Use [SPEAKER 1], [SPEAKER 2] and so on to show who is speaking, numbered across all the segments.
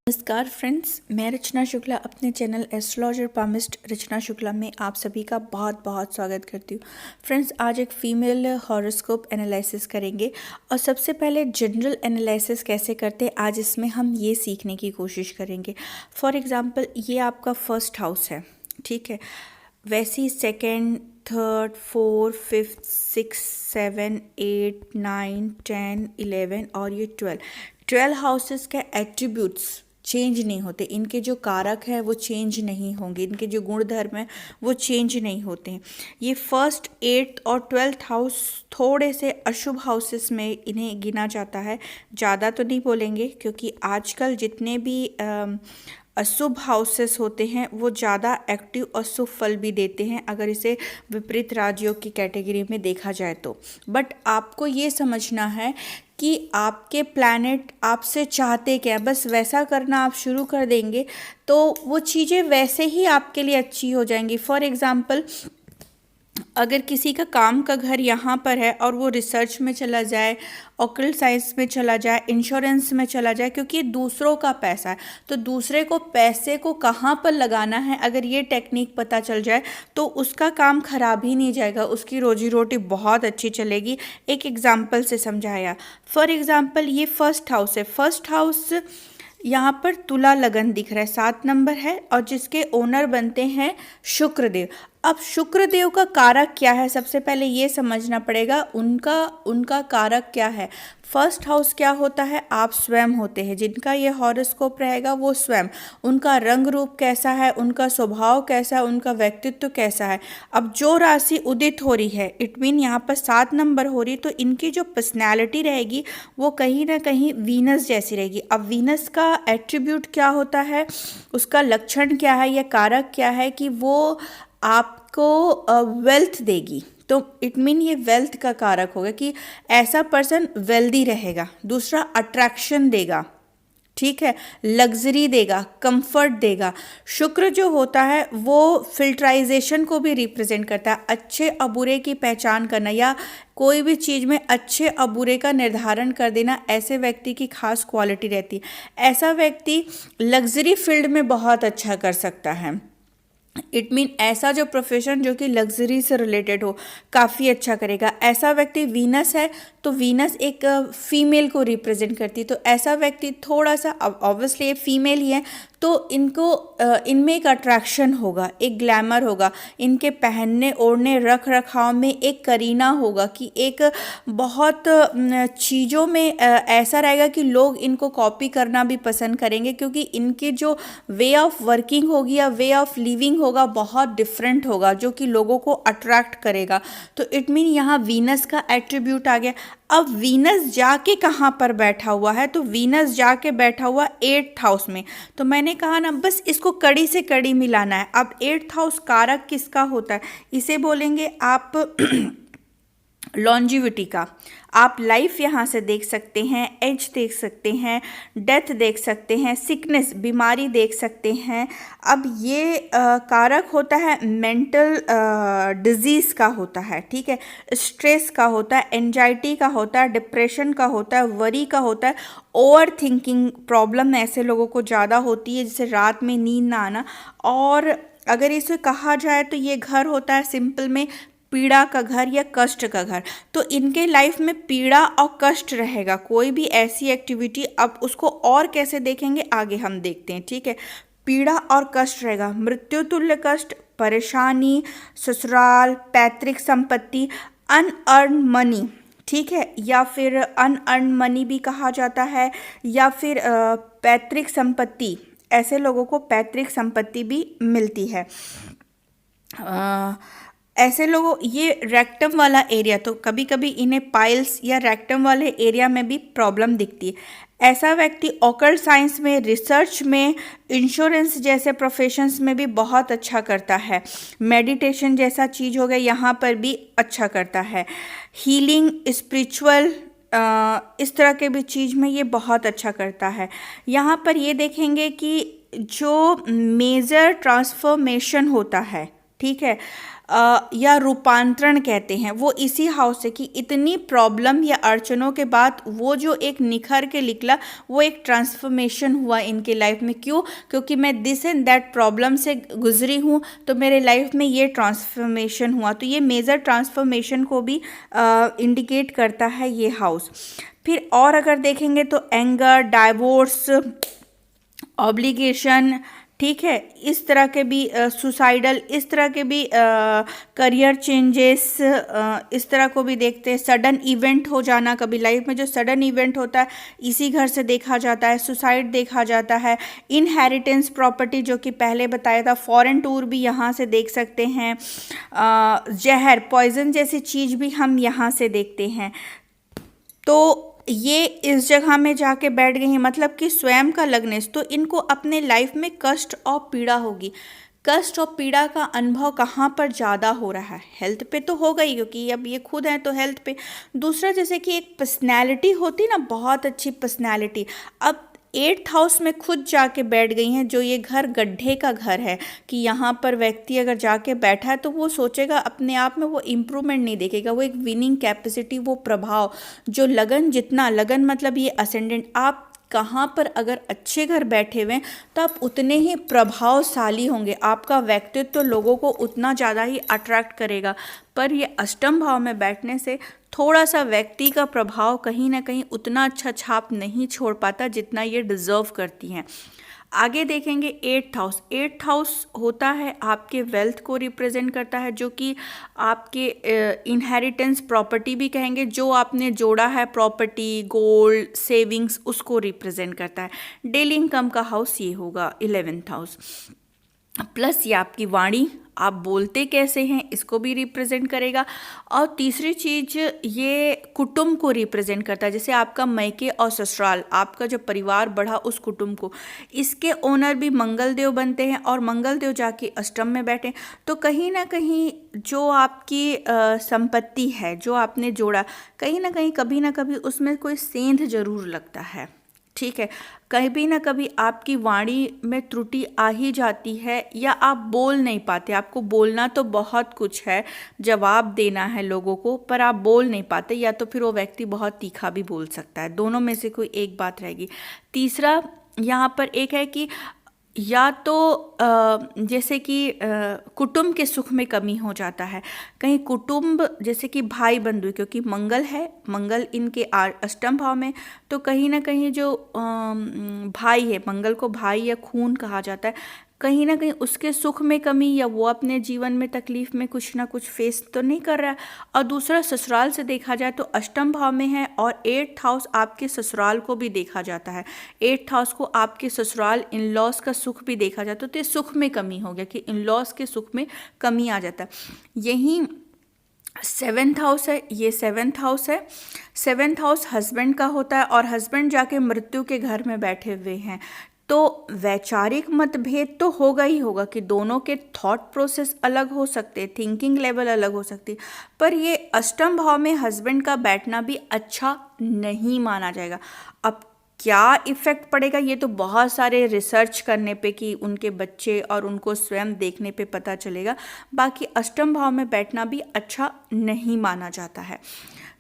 [SPEAKER 1] नमस्कार फ्रेंड्स, मैं रचना शुक्ला अपने चैनल एस्ट्रोलॉजर पामिस्ट रचना शुक्ला में आप सभी का बहुत बहुत स्वागत करती हूँ। फ्रेंड्स, आज एक फीमेल हॉरोस्कोप एनालिसिस करेंगे और सबसे पहले जनरल एनालिसिस कैसे करते हैं आज इसमें हम ये सीखने की कोशिश करेंगे। फॉर एग्जांपल, ये आपका फर्स्ट हाउस है, ठीक है। वैसे ही second, third, fourth, fifth, six, 7, 8, 9, 10, 11 और ये 12 हाउसेस के एट्रीब्यूट्स चेंज नहीं होते। इनके जो कारक है वो चेंज नहीं होंगे, इनके जो गुण धर्म है वो चेंज नहीं होते हैं। ये फर्स्ट, 8th और 12th हाउस थोड़े से अशुभ हाउसेस में इन्हें गिना जाता है। ज़्यादा तो नहीं बोलेंगे क्योंकि आजकल जितने भी अशुभ हाउसेस होते हैं वो ज़्यादा एक्टिव और शुभ फल भी देते हैं अगर इसे विपरीत राजयोग की कैटेगरी में देखा जाए तो। बट आपको ये समझना है कि आपके प्लैनेट आपसे चाहते क्या, बस वैसा करना आप शुरू कर देंगे तो वो चीज़ें वैसे ही आपके लिए अच्छी हो जाएंगी। फॉर एग्ज़ाम्पल, अगर किसी का काम का घर यहाँ पर है और वो रिसर्च में चला जाए, ऑकल्ट साइंस में चला जाए, इंश्योरेंस में चला जाए, क्योंकि ये दूसरों का पैसा है तो दूसरे को पैसे को कहाँ पर लगाना है अगर ये टेक्निक पता चल जाए तो उसका काम खराब ही नहीं जाएगा, उसकी रोजी रोटी बहुत अच्छी चलेगी। एक एग्जाम्पल से समझाया। फॉर एग्जाम्पल, ये फर्स्ट हाउस है। फर्स्ट हाउस यहाँ पर तुला लगन दिख रहा है, 7 नंबर है और जिसके ओनर बनते हैं शुक्रदेव। अब शुक्रदेव का कारक क्या है, सबसे पहले ये समझना पड़ेगा। उनका कारक क्या है। फर्स्ट हाउस क्या होता है, आप स्वयं होते हैं। जिनका ये हॉरोस्कोप रहेगा वो स्वयं, उनका रंग रूप कैसा है, उनका स्वभाव कैसा है, उनका व्यक्तित्व कैसा है। अब जो राशि उदित हो रही है, इट मीन यहाँ पर 7 नंबर हो रही, तो इनकी जो पर्सनैलिटी रहेगी वो कहीं ना कहीं वीनस जैसी रहेगी। अब वीनस का एट्रीब्यूट क्या होता है, उसका लक्षण क्या है या कारक क्या है कि वो आपको वेल्थ देगी। तो इट मीन ये वेल्थ का कारक होगा कि ऐसा पर्सन वेल्दी रहेगा। दूसरा, अट्रैक्शन देगा, ठीक है, लग्जरी देगा, कंफर्ट देगा। शुक्र जो होता है वो फिल्ट्राइजेशन को भी रिप्रेजेंट करता है, अच्छे और बुरे की पहचान करना या कोई भी चीज़ में अच्छे और बुरे का निर्धारण कर देना, ऐसे व्यक्ति की खास क्वालिटी रहती है। ऐसा व्यक्ति लग्जरी फील्ड में बहुत अच्छा कर सकता है। इट मीन ऐसा जो प्रोफेशन जो कि लग्जरी से रिलेटेड हो काफ़ी अच्छा करेगा। ऐसा व्यक्ति वीनस है तो वीनस एक फीमेल को रिप्रेजेंट करती है, तो ऐसा व्यक्ति थोड़ा सा, ऑब्वियसली ये फीमेल ही है तो इनमें एक अट्रैक्शन होगा, एक ग्लैमर होगा, इनके पहनने ओढ़ने रख रखाव में एक करीना होगा कि एक बहुत चीज़ों में ऐसा रहेगा कि लोग इनको कॉपी करना भी पसंद करेंगे क्योंकि इनकी जो वे ऑफ वर्किंग होगी या वे ऑफ लिविंग होगा बहुत डिफरेंट होगा जो कि लोगों को अट्रैक्ट करेगा। तो इट मीन यहाँ वीनस का एट्रीब्यूट आ गया। अब वीनस जाके कहाँ पर बैठा हुआ है, तो वीनस जाके बैठा हुआ 8th हाउस में। तो मैंने कहा ना, बस इसको कड़ी से कड़ी मिलाना है। अब 8th हाउस कारक किसका होता है, इसे बोलेंगे आप लॉन्जिविटी का। आप लाइफ यहाँ से देख सकते हैं, एज देख सकते हैं, डेथ देख सकते हैं, सिकनेस बीमारी देख सकते हैं। अब ये कारक होता है मेंटल डिजीज़ का होता है, ठीक है, स्ट्रेस का होता है, एंजाइटी का होता है, डिप्रेशन का होता है, वरी का होता है, ओवर थिंकिंग प्रॉब्लम ऐसे लोगों को ज़्यादा होती है जिससे रात में नींद ना आना। और अगर इसे कहा जाए तो ये घर होता है सिंपल में पीड़ा का घर या कष्ट का घर। तो इनके लाइफ में पीड़ा और कष्ट रहेगा, कोई भी ऐसी एक्टिविटी, अब उसको और कैसे देखेंगे आगे हम देखते हैं, ठीक है। पीड़ा और कष्ट रहेगा, मृत्यु तुल्य कष्ट, परेशानी, ससुराल, पैतृक संपत्ति, अनअर्न मनी, ठीक है, या फिर अनअर्न मनी भी कहा जाता है, या फिर पैतृक संपत्ति। ऐसे लोगों को पैतृक संपत्ति भी मिलती है। ऐसे लोगों, ये रेक्टम वाला एरिया, तो कभी कभी इन्हें पाइल्स या रेक्टम वाले एरिया में भी प्रॉब्लम दिखती है। ऐसा व्यक्ति ऑकल्ट साइंस में, रिसर्च में, इंश्योरेंस जैसे प्रोफेशंस में भी बहुत अच्छा करता है। मेडिटेशन जैसा चीज़ हो गया यहाँ पर भी अच्छा करता है। हीलिंग, स्पिरिचुअल, इस तरह के भी चीज़ में ये बहुत अच्छा करता है। यहाँ पर ये देखेंगे कि जो मेजर ट्रांसफॉर्मेशन होता है, ठीक है, या रूपांतरण कहते हैं, वो इसी हाउस से कि इतनी प्रॉब्लम या अड़चनों के बाद वो जो एक निखर के निकला, वो एक ट्रांसफॉर्मेशन हुआ इनके लाइफ में। क्यों? क्योंकि मैं दिस एंड दैट प्रॉब्लम से गुजरी हूँ, तो मेरे लाइफ में ये ट्रांसफॉर्मेशन हुआ। तो ये मेजर ट्रांसफॉर्मेशन को भी इंडिकेट करता है ये हाउस। फिर और अगर देखेंगे तो एंगर, डाइवोर्स, ऑब्लिगेशन, ठीक है, इस तरह के भी सुसाइडल, इस तरह के भी करियर चेंजेस, इस तरह को भी देखते हैं। सडन इवेंट हो जाना, कभी लाइफ में जो सडन इवेंट होता है इसी घर से देखा जाता है। सुसाइड देखा जाता है। इनहेरिटेंस प्रॉपर्टी जो कि पहले बताया था, फॉरेन टूर भी यहाँ से देख सकते हैं। जहर, पॉइजन जैसी चीज़ भी हम यहाँ से देखते हैं। तो ये इस जगह में जाके बैठ गई हैं, मतलब कि स्वयं का लग्नेश, तो इनको अपने लाइफ में कष्ट और पीड़ा होगी। कष्ट और पीड़ा का अनुभव कहाँ पर ज़्यादा हो रहा है? हेल्थ पे तो होगा ही, क्योंकि अब ये खुद है तो हेल्थ पे। दूसरा, जैसे कि एक पर्सनैलिटी होती ना, बहुत अच्छी पर्सनैलिटी, अब 8th हाउस में खुद जाके बैठ गई हैं। जो ये घर गड्ढे का घर है कि यहाँ पर व्यक्ति अगर जाके बैठा है तो वो सोचेगा अपने आप में, वो इम्प्रूवमेंट नहीं देखेगा। वो एक विनिंग कैपेसिटी, वो प्रभाव, जो लगन, जितना लगन मतलब ये असेंडेंट, आप कहाँ पर अगर अच्छे घर बैठे हुए हैं तो आप उतने ही प्रभावशाली होंगे। आपका व्यक्तित्व तो लोगों को उतना ज़्यादा ही अट्रैक्ट करेगा। पर ये अष्टम भाव में बैठने से थोड़ा सा व्यक्ति का प्रभाव कहीं ना कहीं उतना अच्छा छाप नहीं छोड़ पाता जितना ये डिजर्व करती हैं। आगे देखेंगे 8th हाउस। 8th हाउस होता है आपके वेल्थ को रिप्रेजेंट करता है, जो कि आपके इनहेरिटेंस प्रॉपर्टी भी कहेंगे, जो आपने जोड़ा है, प्रॉपर्टी, गोल्ड, सेविंग्स, उसको रिप्रेजेंट करता है। डेली इनकम का हाउस ये होगा 11th हाउस। प्लस ये आपकी वाणी, आप बोलते कैसे हैं, इसको भी रिप्रेजेंट करेगा। और तीसरी चीज़, ये कुटुंब को रिप्रेजेंट करता है, जैसे आपका मैके और ससुराल, आपका जो परिवार बढ़ा उस कुटुंब को। इसके ओनर भी मंगल देव बनते हैं, और मंगल देव जाके अष्टम में बैठे, तो कहीं ना कहीं जो आपकी संपत्ति है, जो आपने जोड़ा, कहीं ना कहीं कभी ना कभी उसमें कोई सेंध जरूर लगता है। ठीक है, कभी ना कभी आपकी वाणी में त्रुटि आ ही जाती है, या आप बोल नहीं पाते। आपको बोलना तो बहुत कुछ है, जवाब देना है लोगों को, पर आप बोल नहीं पाते, या तो फिर वो व्यक्ति बहुत तीखा भी बोल सकता है। दोनों में से कोई एक बात रहेगी। तीसरा यहाँ पर एक है कि या तो जैसे कि कुटुंब के सुख में कमी हो जाता है। कहीं कुटुंब, जैसे कि भाई बंधु, क्योंकि मंगल है, मंगल इनके अष्टम भाव में, तो कहीं ना कहीं जो भाई है, मंगल को भाई या खून कहा जाता है, कहीं ना कहीं उसके सुख में कमी, या वो अपने जीवन में तकलीफ में कुछ ना कुछ फेस तो नहीं कर रहा है। और दूसरा, ससुराल से देखा जाए तो अष्टम भाव में है, और 8th हाउस आपके ससुराल को भी देखा जाता है। 8th हाउस को आपके ससुराल, इन लॉज का सुख भी देखा जाता है। तो ये सुख में कमी हो गया कि इन लॉज के सुख में कमी आ जाता है। यही 7th हाउस है, ये 7th हाउस है। 7th हाउस हस्बैंड का होता है, और हस्बैंड जाके मृत्यु के घर में बैठे हुए हैं। तो वैचारिक मतभेद तो होगा ही होगा कि दोनों के थॉट प्रोसेस अलग हो सकते हैं, थिंकिंग लेवल अलग हो सकती है, पर ये अष्टम भाव में हस्बैंड का बैठना भी अच्छा नहीं माना जाएगा। अब क्या इफेक्ट पड़ेगा, ये तो बहुत सारे रिसर्च करने पे कि उनके बच्चे और उनको स्वयं देखने पे पता चलेगा। बाकी अष्टम भाव में बैठना भी अच्छा नहीं माना जाता है।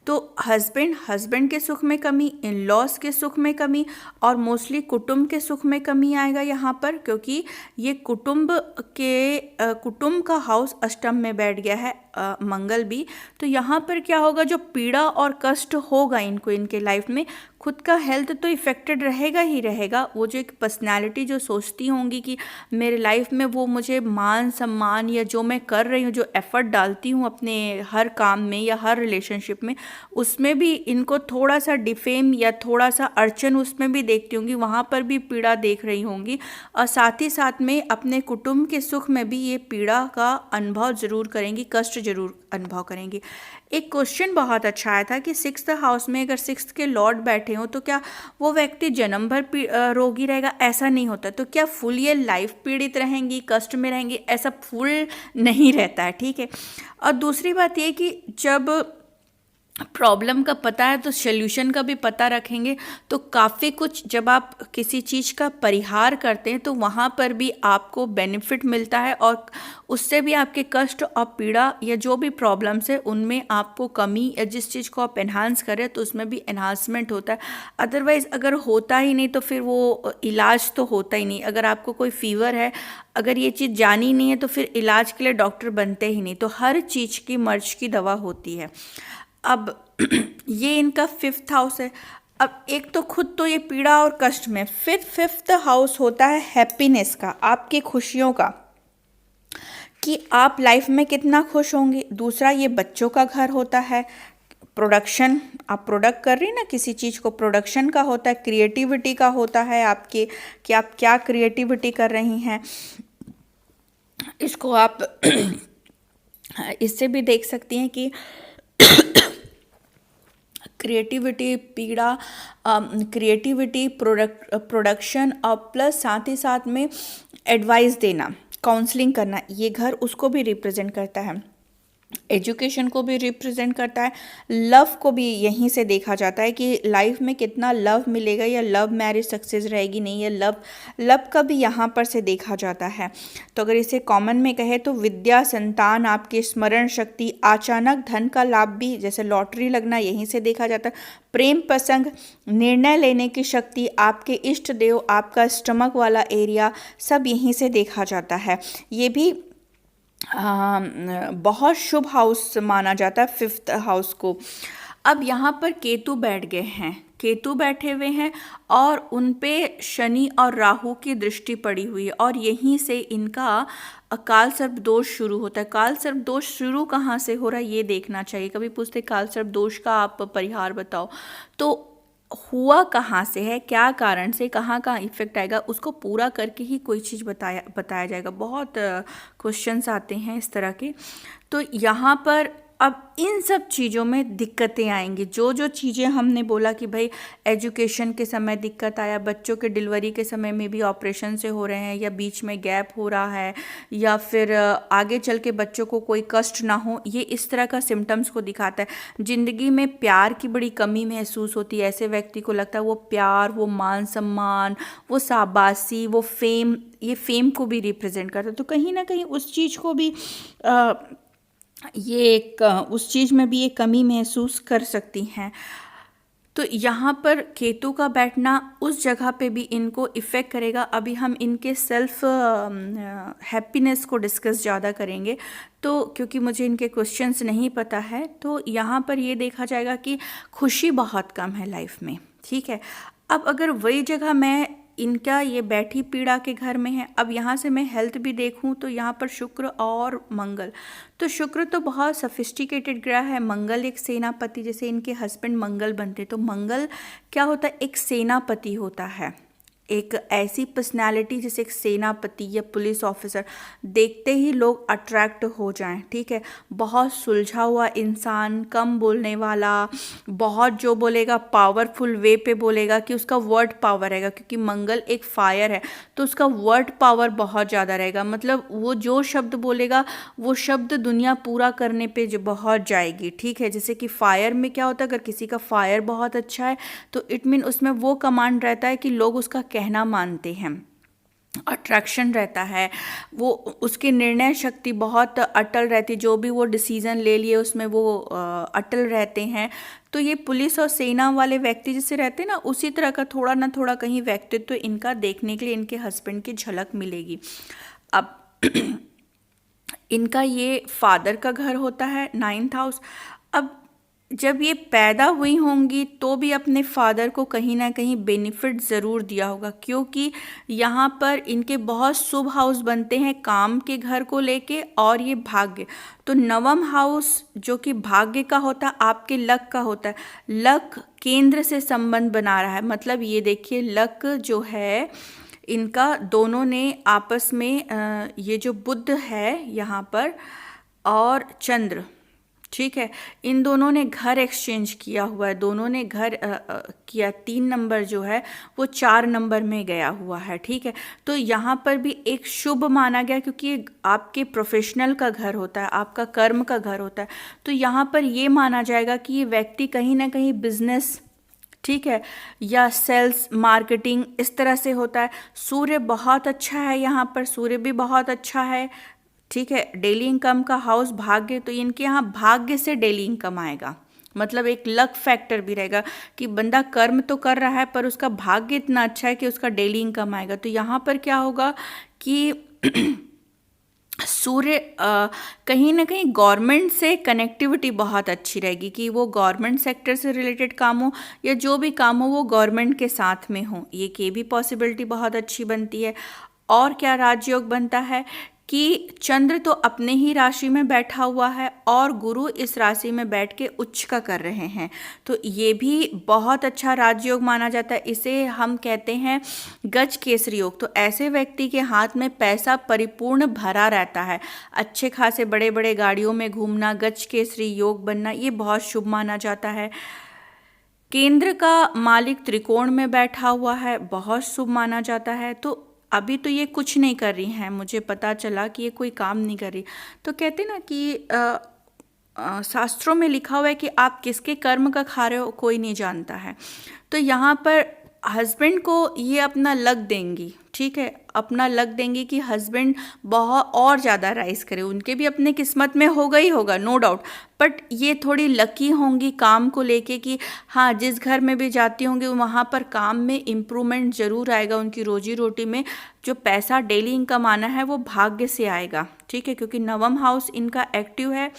[SPEAKER 1] तो हस्बैंड के सुख में कमी, इन लॉज के सुख में कमी, और मोस्टली कुटुंब के सुख में कमी आएगा यहाँ पर, क्योंकि ये कुटुंब का हाउस अष्टम में बैठ गया है, मंगल भी। तो यहाँ पर क्या होगा, जो पीड़ा और कष्ट होगा इनको, इनके लाइफ में खुद का हेल्थ तो इफ़ेक्टेड रहेगा ही रहेगा। वो जो एक पर्सनैलिटी जो सोचती होंगी कि मेरे लाइफ में वो मुझे मान सम्मान, या जो मैं कर रही हूँ, जो एफर्ट डालती हूँ अपने हर काम में या हर रिलेशनशिप में, उसमें भी इनको थोड़ा सा डिफेम या थोड़ा सा अड़चन उसमें भी देखती होंगी, वहाँ पर भी पीड़ा देख रही होंगी। और साथ ही साथ में अपने कुटुंब के सुख में भी ये पीड़ा का अनुभव जरूर करेंगी, कष्ट जरूर अनुभव करेंगी। एक क्वेश्चन बहुत अच्छा आया था कि 6th हाउस में अगर 6th के लॉर्ड बैठे हो तो क्या वो व्यक्ति जन्म भर रोगी रहेगा? ऐसा नहीं होता। तो क्या फुल ये लाइफ पीड़ित रहेंगी, कष्ट में रहेंगी? ऐसा फुल नहीं रहता है, ठीक है। और दूसरी बात ये कि जब प्रॉब्लम का पता है तो सॉल्यूशन का भी पता रखेंगे, तो काफ़ी कुछ जब आप किसी चीज़ का परिहार करते हैं तो वहाँ पर भी आपको बेनिफिट मिलता है, और उससे भी आपके कष्ट और पीड़ा या जो भी प्रॉब्लम्स है उनमें आपको कमी, या जिस चीज़ को आप एनहांस करें तो उसमें भी एनहांसमेंट होता है। अदरवाइज़ अगर होता ही नहीं तो फिर वो इलाज तो होता ही नहीं। अगर आपको कोई फीवर है, अगर ये चीज़ जानी नहीं है तो फिर इलाज के लिए डॉक्टर बनते ही नहीं। तो हर चीज़ की मर्ज की दवा होती है। अब ये इनका फिफ्थ हाउस है। अब एक तो खुद तो ये पीड़ा और कष्ट में, फिर फिफ्थ हाउस होता है हैप्पीनेस का, आपकी खुशियों का, कि आप लाइफ में कितना खुश होंगे। दूसरा ये बच्चों का घर होता है, प्रोडक्शन, आप प्रोडक्ट कर रही ना किसी चीज़ को, प्रोडक्शन का होता है, क्रिएटिविटी का होता है आपके, कि आप क्या क्रिएटिविटी कर रही हैं। इसको आप इससे भी देख सकती हैं कि क्रिएटिविटी, पीड़ा, क्रिएटिविटी, प्रोडक्शन, और प्लस साथ ही साथ में एडवाइस देना, काउंसलिंग करना, ये घर उसको भी रिप्रेजेंट करता है। एजुकेशन को भी रिप्रेजेंट करता है। लव को भी यहीं से देखा जाता है कि लाइफ में कितना लव मिलेगा, या लव मैरिज सक्सेस रहेगी नहीं, या लव का भी यहाँ पर से देखा जाता है। तो अगर इसे कॉमन में कहे तो विद्या, संतान, आपकी स्मरण शक्ति, अचानक धन का लाभ भी जैसे लॉटरी लगना यहीं से देखा जाता है। प्रेम प्रसंग, निर्णय लेने की शक्ति, आपके इष्ट देव, आपका स्टमक वाला एरिया, सब यहीं से देखा जाता है। ये भी बहुत शुभ हाउस माना जाता है फिफ्थ हाउस को। अब यहाँ पर केतु बैठ गए हैं, केतु बैठे हुए हैं और उन पे शनि और राहु की दृष्टि पड़ी हुई है, और यहीं से इनका काल सर्प दोष शुरू होता है। काल सर्प दोष शुरू कहाँ से हो रहा है ये देखना चाहिए। कभी पूछते काल सर्प दोष का आप परिहार बताओ, तो हुआ कहाँ से है, क्या कारण से, कहाँ कहाँ इफेक्ट आएगा, उसको पूरा करके ही कोई चीज़ बताया जाएगा। बहुत क्वेश्चंस आते हैं इस तरह के। तो यहाँ पर अब इन सब चीज़ों में दिक्कतें आएंगी। जो जो चीज़ें हमने बोला कि भाई एजुकेशन के समय दिक्कत आया, बच्चों के डिलीवरी के समय में भी ऑपरेशन से हो रहे हैं, या बीच में गैप हो रहा है, या फिर आगे चल के बच्चों को कोई कष्ट ना हो, ये इस तरह का सिम्टम्स को दिखाता है। ज़िंदगी में प्यार की बड़ी कमी महसूस होती है, ऐसे व्यक्ति को लगता है वो प्यार, वो मान सम्मान, वो शाबाशी, वो फेम, ये फेम को भी रिप्रेजेंट करता है। तो कहीं ना कहीं उस चीज़ को भी ये एक उस चीज़ में भी ये कमी महसूस कर सकती हैं। तो यहाँ पर केतु का बैठना उस जगह पे भी इनको इफ़ेक्ट करेगा। अभी हम इनके सेल्फ हैप्पीनेस को डिस्कस ज़्यादा करेंगे, तो क्योंकि मुझे इनके क्वेश्चंस नहीं पता है, तो यहाँ पर ये देखा जाएगा कि खुशी बहुत कम है लाइफ में, ठीक है। अब अगर वही जगह मैं इनका ये बैठी पीड़ा के घर में है, अब यहाँ से मैं हेल्थ भी देखूँ तो यहाँ पर शुक्र और मंगल, तो शुक्र तो बहुत सफिस्टिकेटेड ग्रह है, मंगल एक सेनापति, जैसे इनके हस्बैंड मंगल बनते, तो मंगल क्या होता है, एक सेनापति होता है, एक ऐसी पर्सनालिटी जैसे एक सेनापति या पुलिस ऑफिसर, देखते ही लोग अट्रैक्ट हो जाएं, ठीक है। बहुत सुलझा हुआ इंसान, कम बोलने वाला, बहुत जो बोलेगा पावरफुल वे पे बोलेगा, कि उसका वर्ड पावर रहेगा, क्योंकि मंगल एक फायर है तो उसका वर्ड पावर बहुत ज़्यादा रहेगा। मतलब वो जो शब्द बोलेगा वो शब्द दुनिया पूरा करने पे जो बहुत जाएगी, ठीक है। जैसे कि फायर में क्या होता है, अगर किसी का फायर बहुत अच्छा है तो इट मीन उसमें वो कमांड रहता है कि लोग उसका कहना मानते हैं, अट्रैक्शन रहता है, वो उसकी निर्णय शक्ति बहुत अटल रहती है, जो भी वो डिसीजन ले लिए उसमें वो अटल रहते हैं। तो ये पुलिस और सेना वाले व्यक्ति जैसे रहते हैं ना, उसी तरह का थोड़ा ना थोड़ा कहीं व्यक्तित्व इनका देखने के लिए इनके हस्बैंड की झलक मिलेगी। अब इनका ये फादर का घर होता है 9th हाउस। अब जब ये पैदा हुई होंगी तो भी अपने फादर को कहीं ना कहीं बेनिफिट ज़रूर दिया होगा, क्योंकि यहाँ पर इनके बहुत शुभ हाउस बनते हैं काम के घर को लेके, और ये भाग्य, तो 9वां हाउस जो कि भाग्य का होता है, आपके लक का होता है। लक केंद्र से संबंध बना रहा है, मतलब ये देखिए लक जो है इनका, दोनों ने आपस में ये जो बुध है यहाँ पर और चंद्र, ठीक है। इन दोनों ने घर एक्सचेंज किया हुआ है, दोनों ने घर किया। 3 नंबर जो है वो 4 नंबर में गया हुआ है। ठीक है, तो यहाँ पर भी एक शुभ माना गया, क्योंकि ये आपके प्रोफेशनल का घर होता है, आपका कर्म का घर होता है। तो यहाँ पर ये माना जाएगा कि ये व्यक्ति कहीं ना कहीं बिजनेस, ठीक है, या सेल्स मार्केटिंग इस तरह से होता है। सूर्य बहुत अच्छा है, यहाँ पर सूर्य भी बहुत अच्छा है। ठीक है, डेली इनकम का हाउस भाग्य, तो इनके यहाँ भाग्य से डेली इनकम आएगा। मतलब एक लक फैक्टर भी रहेगा कि बंदा कर्म तो कर रहा है पर उसका भाग्य इतना अच्छा है कि उसका डेली इनकम आएगा। तो यहाँ पर क्या होगा कि सूर्य कहीं ना कहीं गवर्नमेंट से कनेक्टिविटी बहुत अच्छी रहेगी, कि वो गवर्नमेंट सेक्टर से रिलेटेड काम हो या जो भी काम हो वो गवर्नमेंट के साथ में हो, ये भी पॉसिबिलिटी बहुत अच्छी बनती है। और क्या राजयोग बनता है कि चंद्र तो अपने ही राशि में बैठा हुआ है और गुरु इस राशि में बैठ के उच्च का कर रहे हैं, तो ये भी बहुत अच्छा राजयोग माना जाता है। इसे हम कहते हैं गज केसरी योग। तो ऐसे व्यक्ति के हाथ में पैसा परिपूर्ण भरा रहता है, अच्छे खासे बड़े बड़े गाड़ियों में घूमना, गज केसरी योग बनना, ये बहुत शुभ माना जाता है। केंद्र का मालिक त्रिकोण में बैठा हुआ है, बहुत शुभ माना जाता है। तो अभी तो ये कुछ नहीं कर रही हैं, मुझे पता चला कि ये कोई काम नहीं कर रही। तो कहते ना कि शास्त्रों में लिखा हुआ है कि आप किसके कर्म का खा रहे हो कोई नहीं जानता है। तो यहाँ पर हस्बैंड को ये अपना लक देंगी, ठीक है, अपना लक देंगी कि हस्बैंड बहुत और ज़्यादा राइज करे। उनके भी अपने किस्मत में होगा ही होगा, नो डाउट, बट ये थोड़ी लकी होंगी काम को लेके कि हाँ, जिस घर में भी जाती होंगी वहाँ पर काम में इम्प्रूवमेंट ज़रूर आएगा। उनकी रोजी रोटी में जो पैसा डेली इनकम आना है वो भाग्य से आएगा। ठीक है, क्योंकि नवम हाउस इनका एक्टिव है,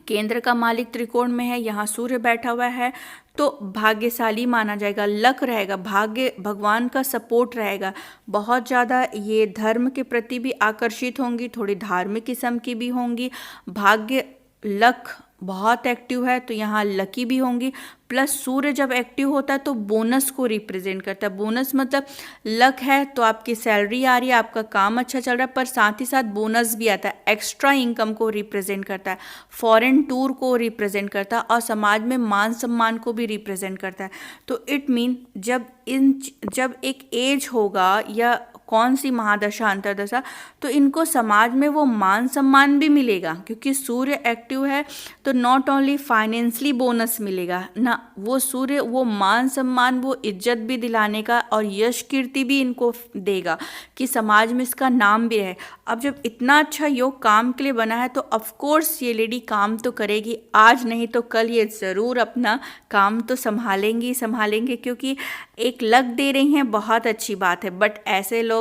[SPEAKER 1] केंद्र का मालिक त्रिकोण में है, यहाँ सूर्य बैठा हुआ है, तो भाग्यशाली माना जाएगा, लक रहेगा, भाग्य भगवान का सपोर्ट रहेगा। बहुत ज़्यादा ये धर्म के प्रति भी आकर्षित होंगी, थोड़ी धार्मिक किस्म की भी होंगी। भाग्य लक बहुत एक्टिव है तो यहाँ लकी भी होंगी। प्लस सूर्य जब एक्टिव होता है तो बोनस को रिप्रेजेंट करता है। बोनस मतलब लक है तो आपकी सैलरी आ रही है, आपका काम अच्छा चल रहा है, पर साथ ही साथ बोनस भी आता है, एक्स्ट्रा इनकम को रिप्रेजेंट करता है, फॉरेन टूर को रिप्रेजेंट करता है और समाज में मान सम्मान को भी रिप्रेजेंट करता है। तो इट मीन जब एक एज होगा या कौन सी महादशा अंतरदशा, तो इनको समाज में वो मान सम्मान भी मिलेगा, क्योंकि सूर्य एक्टिव है तो नॉट ओनली फाइनेंशियली बोनस मिलेगा ना, वो सूर्य वो मान सम्मान, वो इज्जत भी दिलाने का और यश कीर्ति भी इनको देगा कि समाज में इसका नाम भी रहे। अब जब इतना अच्छा योग काम के लिए बना है तो ऑफकोर्स ये लेडी काम तो करेगी, आज नहीं तो कल ये ज़रूर अपना काम तो संभालेंगे, क्योंकि एक लक दे रही हैं, बहुत अच्छी बात है। बट ऐसे लोग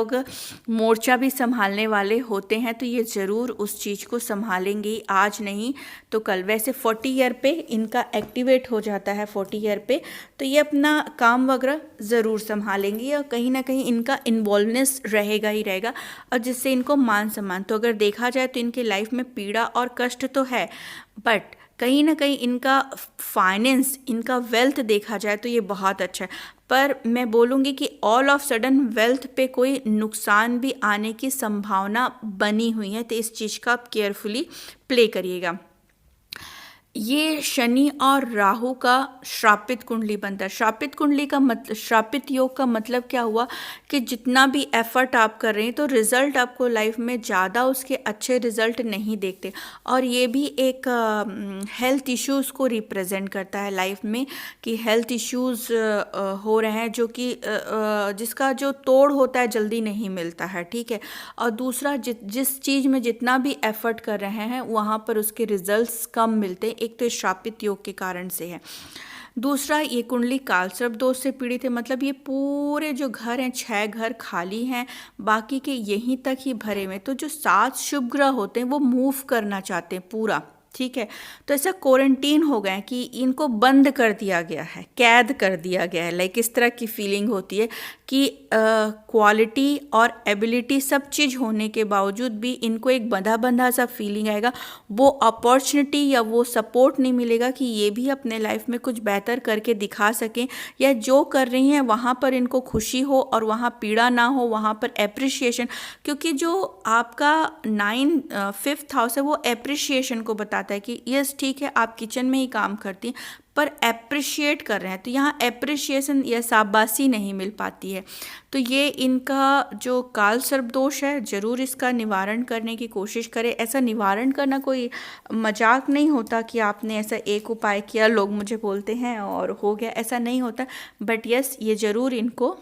[SPEAKER 1] मोर्चा भी संभालने वाले होते हैं तो ये ज़रूर उस चीज़ को संभालेंगे, आज नहीं तो कल। वैसे 40 ईयर पे इनका एक्टिवेट हो जाता है, 40 ईयर पे, तो ये अपना काम वगैरह ज़रूर संभालेंगी या कहीं ना कहीं इनका इन्वॉल्वनेस रहेगा ही रहेगा, और जिससे इनको मान सम्मान। तो अगर देखा जाए तो इनके लाइफ में पीड़ा और कष्ट तो है, बट कहीं ना कहीं इनका फाइनेंस, इनका वेल्थ देखा जाए तो ये बहुत अच्छा है। पर मैं बोलूँगी कि ऑल ऑफ सडन वेल्थ पे कोई नुकसान भी आने की संभावना बनी हुई है, तो इस चीज़ का आप केयरफुली प्ले करिएगा। ये शनि और राहु का श्रापित कुंडली बनता है। श्रापित कुंडली का मतलब, श्रापित योग का मतलब क्या हुआ कि जितना भी एफर्ट आप कर रहे हैं तो रिजल्ट आपको लाइफ में ज़्यादा उसके अच्छे रिजल्ट नहीं देखते, और ये भी एक हेल्थ इश्यूज़ को रिप्रेजेंट करता है लाइफ में, कि हेल्थ इश्यूज़ हो रहे हैं जो कि जिसका जो तोड़ होता है जल्दी नहीं मिलता है। ठीक है, और दूसरा जिस चीज़ में जितना भी एफर्ट कर रहे हैं वहाँ पर उसके रिजल्ट्स कम मिलते हैं, एक तो श्रापित योग के कारण से है। दूसरा, ये कुंडली कालसर्प दोष से पीड़ित है, मतलब ये पूरे जो घर हैं 6 घर खाली हैं, बाकी के यहीं तक ही भरे हुए। तो जो 7 शुभ ग्रह होते हैं वो मूव करना चाहते हैं पूरा, ठीक है, तो ऐसा क्वारंटीन हो गए कि इनको बंद कर दिया गया है, कैद कर दिया गया है। लाइक इस तरह की फीलिंग होती है कि क्वालिटी और एबिलिटी सब चीज़ होने के बावजूद भी इनको एक बंधा बंधा सा फीलिंग आएगा, वो अपॉर्चुनिटी या वो सपोर्ट नहीं मिलेगा कि ये भी अपने लाइफ में कुछ बेहतर करके दिखा सकें, या जो कर रही हैं वहाँ पर इनको खुशी हो और वहाँ पीड़ा ना हो, वहाँ पर एप्रिशिएशन। क्योंकि जो आपका 5th हाउस है वो एप्रिशिएशन को बताता है कि यस ठीक है आप किचन में ही काम करती हैं पर एप्रिशिएट कर रहे हैं, तो यहाँ एप्रिशिएशन या शाबाशी नहीं मिल पाती है। तो ये इनका जो काल सर्प दोष है, ज़रूर इसका निवारण करने की कोशिश करें। ऐसा निवारण करना कोई मजाक नहीं होता कि आपने ऐसा एक उपाय किया, लोग मुझे बोलते हैं और हो गया, ऐसा नहीं होता। बट यस, ये ज़रूर इनको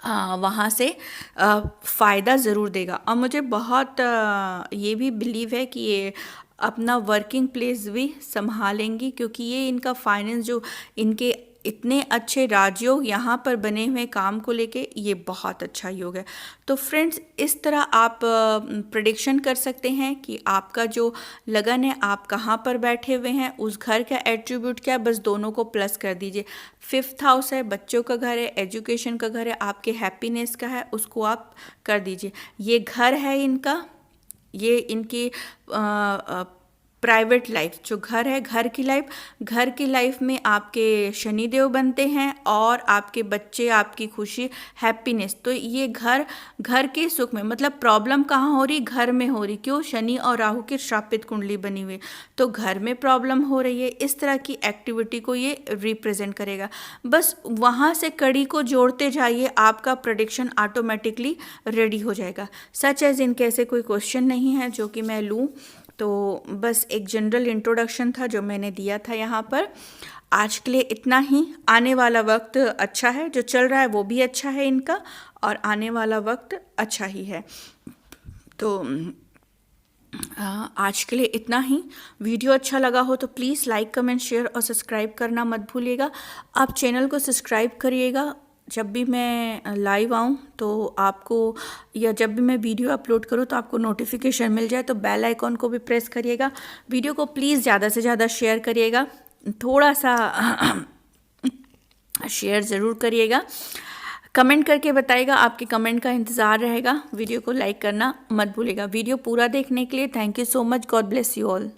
[SPEAKER 1] वहाँ से फ़ायदा ज़रूर देगा। और मुझे बहुत ये भी बिलीव है कि ये अपना वर्किंग प्लेस भी संभालेंगी, क्योंकि ये इनका फाइनेंस जो इनके इतने अच्छे राजयोग यहाँ पर बने हुए काम को लेके, ये बहुत अच्छा योग है। तो फ्रेंड्स, इस तरह आप प्रेडिक्शन कर सकते हैं कि आपका जो लगन है, आप कहाँ पर बैठे हुए हैं, उस घर का एट्रीब्यूट क्या है, बस दोनों को प्लस कर दीजिए। 5th हाउस है, बच्चों का घर है, एजुकेशन का घर है, आपके हैप्पीनेस का है, उसको आप कर दीजिए। ये घर है इनका, ये इनकी प्राइवेट लाइफ, जो घर है, घर की लाइफ में आपके शनिदेव बनते हैं और आपके बच्चे, आपकी खुशी, हैप्पीनेस। तो ये घर के सुख में, मतलब प्रॉब्लम कहाँ हो रही, घर में हो रही। क्यों? शनि और राहु की श्रापित कुंडली बनी हुई, तो घर में प्रॉब्लम हो रही है। इस तरह की एक्टिविटी को ये रिप्रेजेंट करेगा। बस वहाँ से कड़ी को जोड़ते जाइए, आपका प्रेडिक्शन ऑटोमेटिकली रेडी हो जाएगा। सच एज इनके ऐसे कोई क्वेश्चन नहीं है जो कि मैं लूँ, तो बस एक जनरल इंट्रोडक्शन था जो मैंने दिया था यहाँ पर। आज के लिए इतना ही। आने वाला वक्त अच्छा है, जो चल रहा है वो भी अच्छा है इनका, और आने वाला वक्त अच्छा ही है। तो आज के लिए इतना ही। वीडियो अच्छा लगा हो तो प्लीज़ लाइक, कमेंट, शेयर और सब्सक्राइब करना मत भूलिएगा। आप चैनल को सब्सक्राइब करिएगा, जब भी मैं लाइव आऊँ तो आपको, या जब भी मैं वीडियो अपलोड करूँ तो आपको नोटिफिकेशन मिल जाए। तो बेल आइकॉन को भी प्रेस करिएगा। वीडियो को प्लीज़ ज़्यादा से ज़्यादा शेयर करिएगा, थोड़ा सा शेयर ज़रूर करिएगा। कमेंट करके बताइएगा, आपके कमेंट का इंतज़ार रहेगा। वीडियो को लाइक करना मत भूलिएगा। वीडियो पूरा देखने के लिए thank you so much. God bless you all.